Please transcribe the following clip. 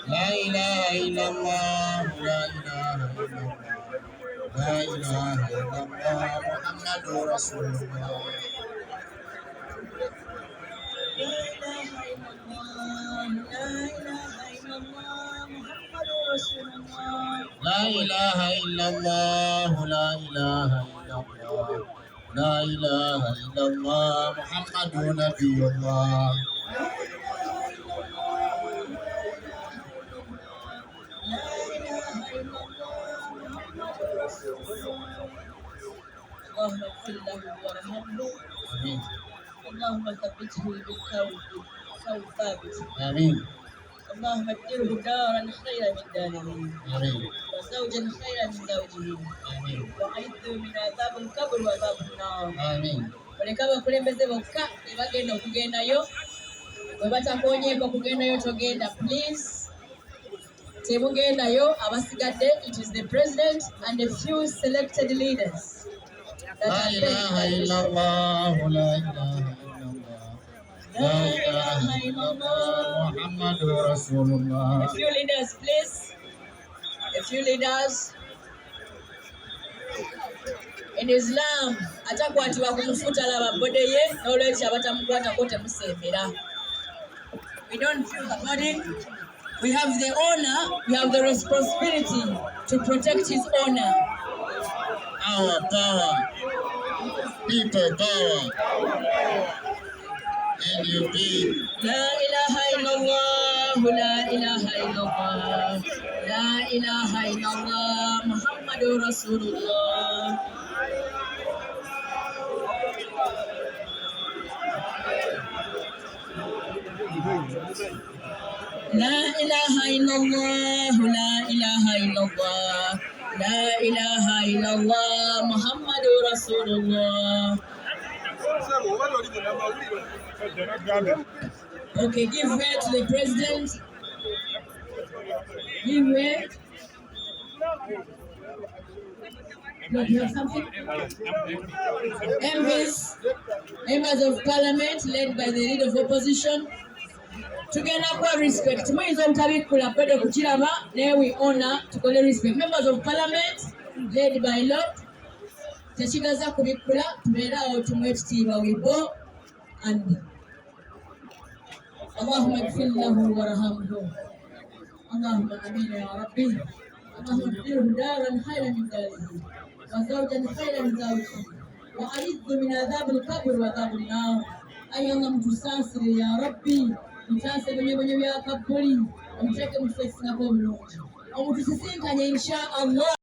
لا إله إلا الله لا إله إلا الله لا إله إلا الله محمد رسول الله لا إله إلا الله لا إله إلا الله محمد رسول الله لا إله إلا الله لا إله إلا الله لا إله إلا الله محمد نبي الله اللهم اغفر له وارحمه آمين اللهم ثبته بالقول ثابت آمين اللهم ابدله دارا خيرا من داره آمين وزوجا خيرا من زوجه آمين وعيذه من عذاب القبر وعذاب النار آمين olekaba kulembeze bokka ebagenda okugendayo bwe batakonyeeko okugendayo togenda please temugendayo abasigadde it is the president and a few selected leaders لا إله إلا الله لا إله إلا الله لا إله إلا الله محمد رسول الله a few leaders please a few leaders in Islam atakwatibwa kumufuta laba bode ye n'olwekyo abatamukwatako temusembera we don't feel the body we have the honor we have the responsibility to protect his honor our power people power and you be la ilaha illallah la ilaha illallah la ilaha illallah muhammadur rasulullah la ilaha illallah la ilaha illallah la ilaha illallah muhammadur rasulullah okay give way to the president give way do you have something members of parliament led by the leader of opposition tugenda kwa respect muyinza obutabikula pedo kukiraba naye we honor tukole respect members of parliament led by Lord tekigaza kubikula tubeera awo tumuwe ekitiibwa wibo and Allahumma ighfir lahu warhamhu Allahumma amin ya rabbi Allahumma ibdilhu daran khayran min darihi wa zawjan khayran min zawjihi wa a'idhu min adhab al-qabr wa adhab an-nar ay Allah mtusansire ya rabbi mutase byenye bya kabuli omuteke mufesina ko bulungi omutusisinkanye insha Allah